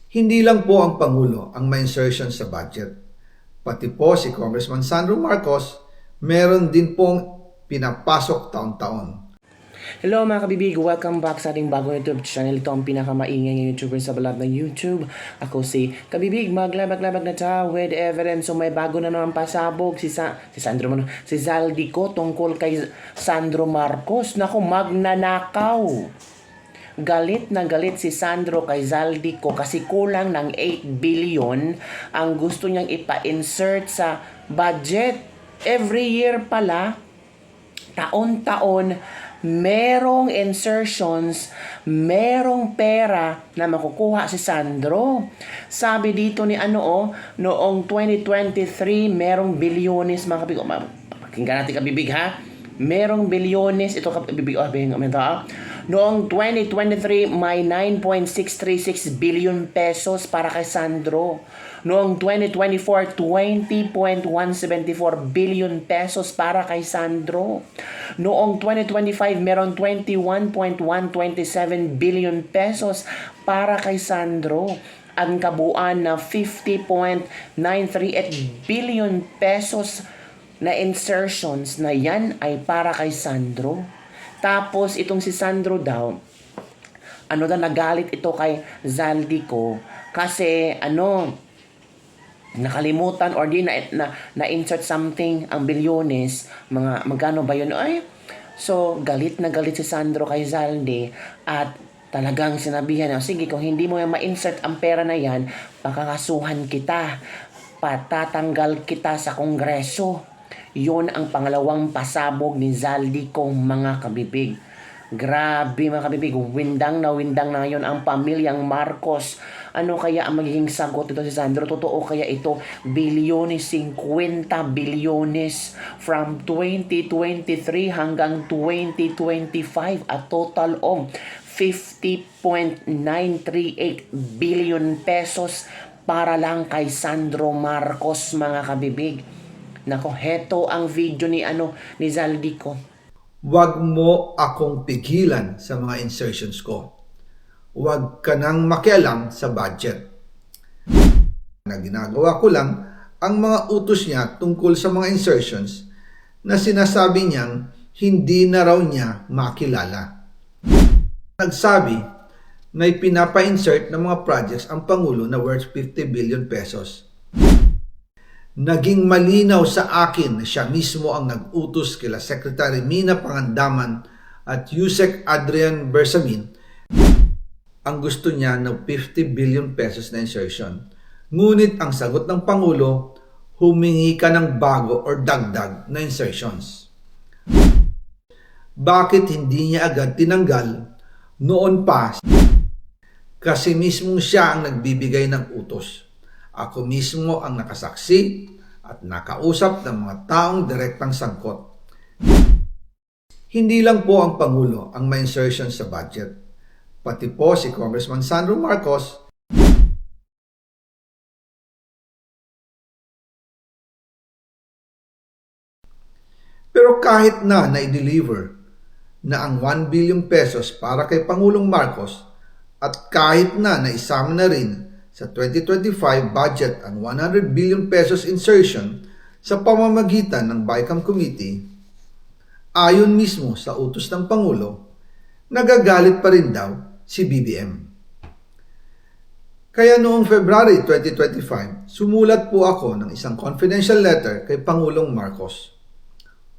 Hindi lang po ang Pangulo ang may insertion sa budget. Pati po si Congressman Sandro Marcos, meron din pong pinapasok taon-taon. Hello mga kabibig, welcome back sa ating bagong YouTube channel. Ito ang pinakamaingay ng YouTuber sa balat ng YouTube. Ako si Kabibig, maglabag-labag na ta with evidence. So may bago na naman pasabog si Zaldico tungkol kay Sandro Marcos. Naku, magnanakaw. Galit na galit si Sandro kay Zaldico kasi kulang ng 8 billion ang gusto niyang ipa-insert sa budget. Every year pala, taon-taon, merong insertions, merong pera na makukuha si Sandro. Sabi dito ni noong 2023, merong bilyones, mga kabig. Pakinggan natin kabibig ha. Merong bilyones, ito kabibig, noong 2023, may 9.636 billion pesos para kay Sandro. Noong 2024, 20.174 billion pesos para kay Sandro. Noong 2025, meron 21.127 billion pesos para kay Sandro. Ang kabuuan na 50.938 billion pesos na insertions na yan ay para kay Sandro. Tapos itong si Sandro daw, nagalit ito kay Zaldico kasi nakalimutan or di na insert something ang bilyones, mga magkano ba yun? So galit na galit si Sandro kay Zaldi at talagang sinabihan na, sige, kung hindi mo ma-insert ang pera na yan, pakakasuhan kita, patatanggal kita sa Kongreso. Yun ang pangalawang pasabog ni Zaldico, mga kabibig. Grabe mga kabibig, windang na ngayon ang pamilyang Marcos. Ano kaya ang magiging sagot nito si Sandro? Totoo kaya ito? Bilyones, 50 bilyones from 2023 hanggang 2025. A total of 50.938 billion pesos para lang kay Sandro Marcos, mga kabibig. Nako, heto ang video ni Zaldico. Huwag mo akong pigilan sa mga insertions ko. Huwag ka nang makialam sa budget. Na ginagawa ko lang ang mga utos niya tungkol sa mga insertions na sinasabi niyang hindi na raw niya makilala. Nagsabi na pinapa-insert ng mga projects ang Pangulo na worth 50 billion pesos. Naging malinaw sa akin na siya mismo ang nag-utos kila Secretary Mina Pangandaman at Yusek Adrian Bersamin ang gusto niya ng 50 billion pesos na insertion. Ngunit ang sagot ng Pangulo, humingi ka ng bago or dagdag na insertions. Bakit hindi niya agad tinanggal noon pa? Kasi mismo siya ang nagbibigay ng utos. Ako mismo ang nakasaksi at nakausap ng mga taong direktang sangkot. Hindi lang po ang Pangulo ang may insertion sa budget. Pati po si Congressman Sandro Marcos, pero kahit na i-deliver na ang 1 billion pesos para kay Pangulong Marcos at kahit na naisama na rin sa 2025 budget ang 100 billion pesos insertion sa pamamagitan ng BICAM Committee, ayon mismo sa utos ng Pangulo, nagagalit pa rin daw si BBM. Kaya noong February 2025, sumulat po ako ng isang confidential letter kay Pangulong Marcos.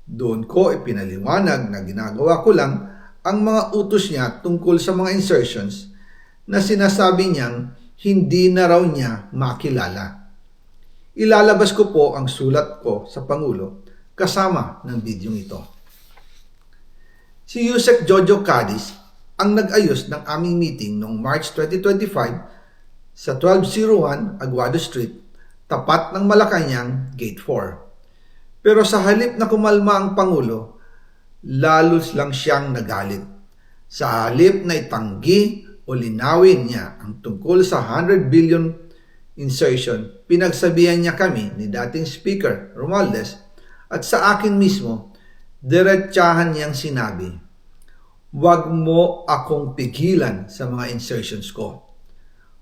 Doon ko ipinaliwanag na ginagawa ko lang ang mga utos niya tungkol sa mga insertions na sinasabi niyang hindi na raw niya makilala. Ilalabas ko po ang sulat ko sa Pangulo kasama ng video ito. Si Yusek Jojo Cadiz ang nag-ayos ng aming meeting noong March 2025 sa 1201 Aguado Street, tapat ng Malacanang, Gate 4. Pero sa halip na kumalma ang Pangulo, lalos lang siyang nagalit. Sa halip na itanggi o linawin niya ang tungkol sa 100 billion insertion, pinagsabihan niya kami ni dating Speaker Romualdez at sa akin mismo, diretsahan niyang sinabi, "Huwag mo akong pigilan sa mga insertions ko.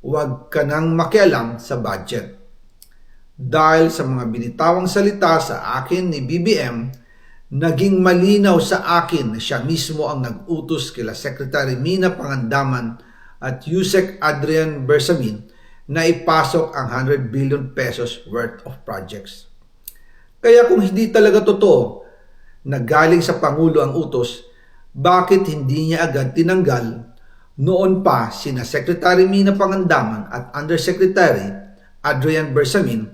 huwag ka nang makialam sa budget. Dahil sa mga binitawang salita sa akin ni BBM, naging malinaw sa akin na siya mismo ang nag-utos kila Secretary Mina Pangandaman at Yusek Adrian Bersamin na ipasok ang 100 billion pesos worth of projects. Kaya kung hindi talaga totoo na galing sa Pangulo ang utos, bakit hindi niya agad tinanggal noon pa sina Secretary Mina Pangandaman at Undersecretary Adrian Bersamin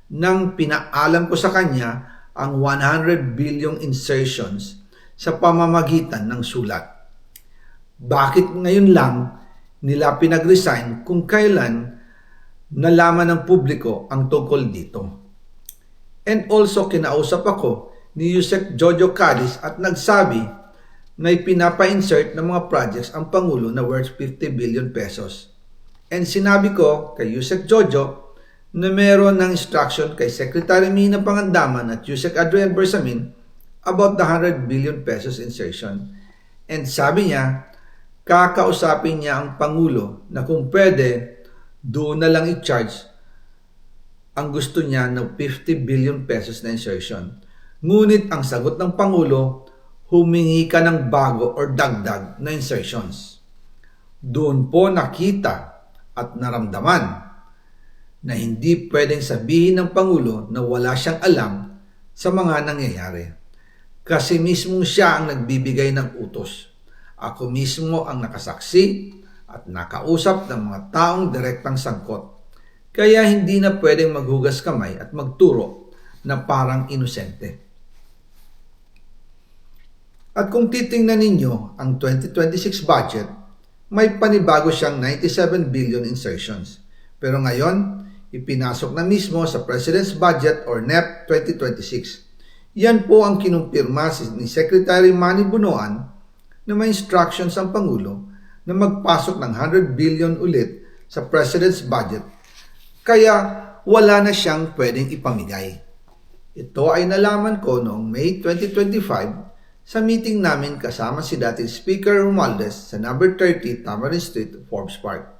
nang pinaalam ko sa kanya ang 100 billion insertions sa pamamagitan ng sulat? Bakit ngayon lang nila pinag-resign kung kailan nalaman ng publiko ang tungkol dito? And also kinausap ako ni Yusek Jojo Cadiz at nagsabi na ipinapa-insert ng mga projects ang Pangulo na worth 50 billion pesos. And sinabi ko kay Yusek Jojo na meron ng instruction kay Secretary Mina Pangandaman at Yusek Adrian Bersamin about the 100 billion pesos insertion. And sabi niya, kakausapin niya ang Pangulo na kung pwede, doon na lang i-charge ang gusto niya ng 50 billion pesos na insertion. Ngunit ang sagot ng Pangulo, humingi ka ng bago or dagdag na insertions. Doon po nakita at naramdaman na hindi pwedeng sabihin ng Pangulo na wala siyang alam sa mga nangyayari. Kasi mismo siya ang nagbibigay ng utos. Ako mismo ang nakasaksi at nakausap ng mga taong direktang sangkot. Kaya hindi na pwedeng maghugas kamay at magturo na parang inosente. At kung titingnan ninyo ang 2026 budget, may panibago siyang 97 billion insertions. Pero ngayon, ipinasok na mismo sa President's Budget or NEP 2026. Yan po ang kinumpirma ni Secretary Manny Bunoan na may instructions ang Pangulo na magpasok ng 100 billion ulit sa President's Budget. Kaya wala na siyang pwedeng ipamigay. Ito ay nalaman ko noong May 2025 sa meeting namin kasama si dating Speaker Romualdez sa number 30 Tamarind Street, Forbes Park.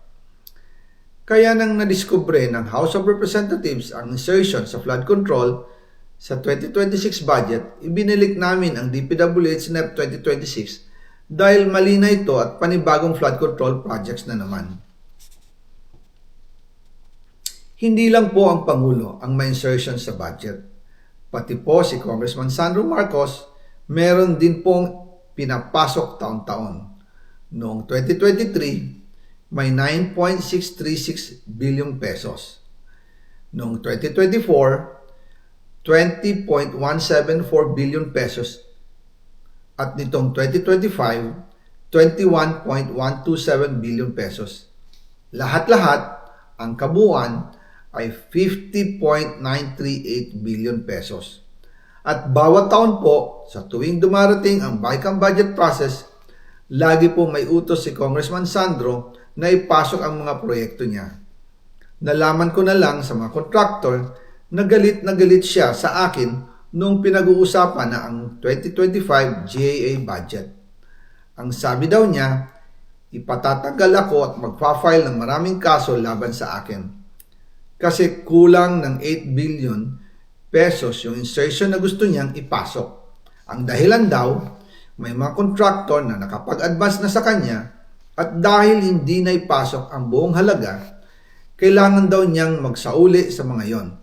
Kaya nang nadiskubre ng House of Representatives ang insertion sa flood control sa 2026 budget, ibinilik namin ang DPWH NEP 2026 dahil mali na ito at panibagong flood control projects na naman. Hindi lang po ang Pangulo ang may insertion sa budget. Pati po si Congressman Sandro Marcos, meron din pong pinapasok taon-taon. Noong 2023, may 9.636 billion pesos. Noong 2024, 20.174 billion pesos. At nitong 2025, 21.127 billion pesos. Lahat-lahat, ang kabuuan ay 50.938 billion pesos. At bawat taon po, sa tuwing dumarating ang BICAM budget process, lagi po may utos si Congressman Sandro na ipasok ang mga proyekto niya. Nalaman ko na lang sa mga contractor na galit siya sa akin noong pinag-uusapan na ang 2025 GAA budget. Ang sabi daw niya, ipatatagal ako at magpa-file ng maraming kaso laban sa akin. Kasi kulang ng 8 billion pesos yung insertion na gusto niyang ipasok. Ang dahilan daw, may mga contractor na nakapag-advance na sa kanya at dahil hindi na ipasok ang buong halaga, kailangan daw niyang magsauli sa mga yon.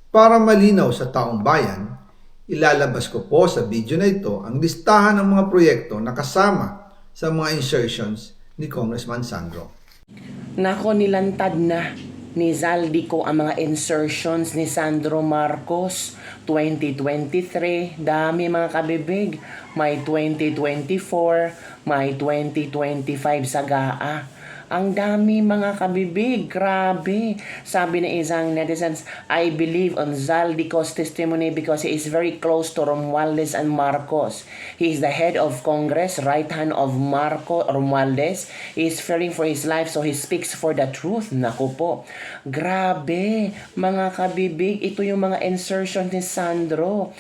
Para malinaw sa taong bayan, ilalabas ko po sa video na ito ang listahan ng mga proyekto na kasama sa mga insertions ni Congressman Sandro. Nako, nilantad na ni Zaldico ang mga insertions ni Sandro Marcos. 2023, dami mga kabibig. May 2024, may 2025 sa GAA. Ang dami mga kabibig, grabe. Sabi ng isang netizens, I believe on Zaldico's testimony because he is very close to Romualdez and Marcos. He is the head of Congress, right hand of Romualdez. He is fearing for his life so he speaks for the truth. Naku po. Grabe, mga kabibig, ito yung mga insertion ni Sandro.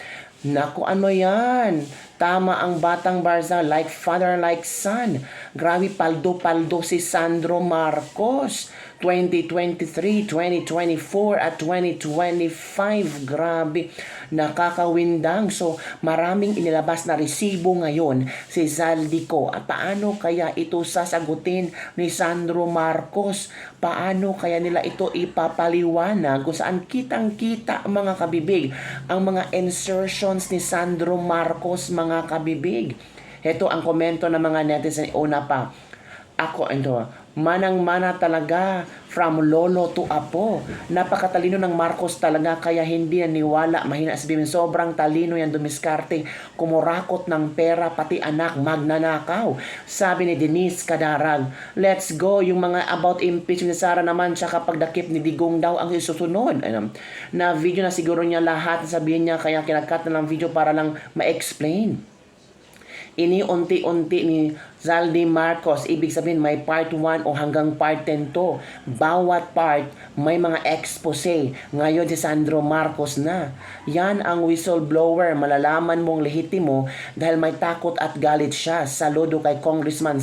Naku, ano yan? Tama ang Batang Barza, like father, like son. Grabe, paldo-paldo si Sandro Marcos. 2023, 2024 at 2025. Grabe, nakakawindang. So, maraming inilabas na resibo ngayon si Zaldico. At paano kaya ito sasagutin ni Sandro Marcos? Paano kaya nila ito ipapaliwanag kung saan kitang-kita, mga kabibig, ang mga insertions ni Sandro Marcos, mga kabibig? Ito ang komento ng mga netizen. Una pa, ako, manang-mana talaga, from lolo to apo. Napakatalino ng Marcos talaga, kaya hindi naniwala. Mahina sabihin, sobrang talino yan dumiskarte. Kumurakot ng pera, pati anak, magnanakaw. Sabi ni Denise Cadarag. Let's go. Yung mga about impeachment ni Sara naman, tsaka pagdakip ni Digong daw ang isusunod. Na video na siguro niya lahat, sabihin niya, kaya kinakat na lang video para lang ma-explain. Ini-unti-unti ni Zaldi Marcos, ibig sabihin may part 1 o hanggang part 10 to. Bawat part may mga expose. Ngayon si Sandro Marcos na. Yan ang whistleblower. Malalaman mong lehitimo dahil may takot at galit siya. Saludo kay Congressman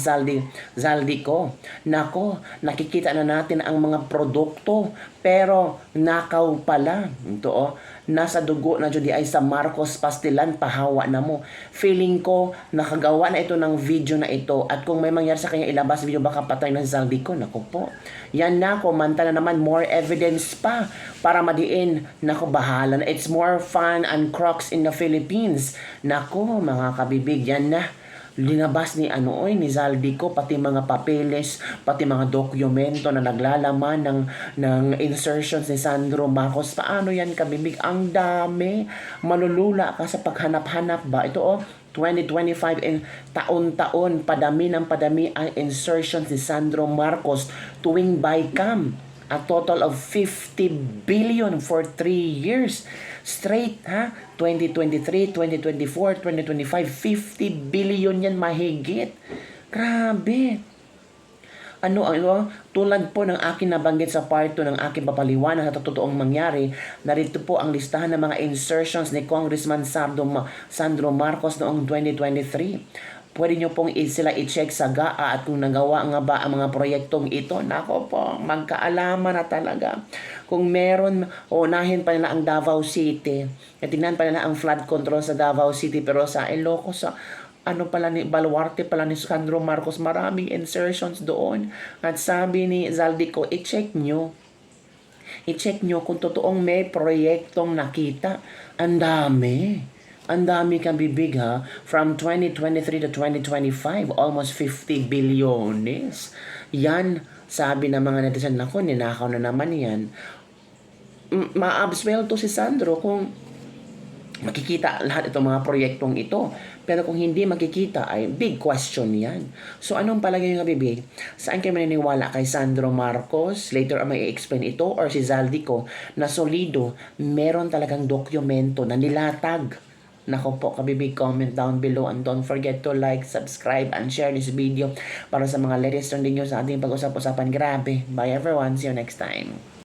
Zaldico. Nako, nakikita na natin ang mga produkto pero nakaw pala. Ito nasa dugo na jud ay sa Marcos Pastilan, pahawa na mo. Feeling ko nakagawa na ito ng video na ito, at kung may mangyari sa kanya ilabas video, baka patay na si Zaldico. Nako po, yan na, kumanta na naman, more evidence pa para madiin. Nako, bahala na. It's more fun and crocs in the Philippines. Nako, mga kabibig, yan na. Linabas ni ni Zaldico, pati mga papeles, pati mga dokumento na naglalaman ng insertions ni Sandro Marcos. Paano yan, kabibig? Ang dami. Malulula ka sa paghanap-hanap ba? Ito 2025, and taon-taon padami ng padami ang insertions ni Sandro Marcos tuwing BICAM. A total of 50 billion for 3 years straight, ha? 2023, 2024, 2025, 50 billion yan mahigit. Grabe. Tulad po ng akin nabanggit sa part 2 ng aking papaliwanag sa totoong mangyari, narito po ang listahan ng mga insertions ni Congressman Sandro Marcos noong 2023. Pwede nyo pong sila i-check sa GAA at kung nagawa nga ba ang mga proyektong ito. Nako po, magkaalaman na talaga. Kung meron, unahin pa nila ang Davao City. Tingnan pa nila ang flood control sa Davao City, pero sa Ilocos, Baluarte pala ni Sandro Marcos, maraming insertions doon. At sabi ni Zaldico, i-check nyo kung totoong may proyektong nakita. Ang dami kang bibig, ha? From 2023 to 2025, almost 50 bilyones. Yan, sabi ng mga netizen, nako, ninakaw na naman yan. Ma-abswell to si Sandro kung makikita lahat itong mga proyektong ito. Pero kung hindi makikita, ay big question yan. So, anong palagay nyo, kabibig? Saan kayo maniniwala? Kay Sandro Marcos? Later, may i-explain ito? Or si Zaldico na solido, meron talagang dokumento na nilatag? Nako po, kabibig, comment down below, and don't forget to like, subscribe, and share this video para sa mga latest trending news sa ating pag-usap-usapan. Grabe. Bye everyone. See you next time.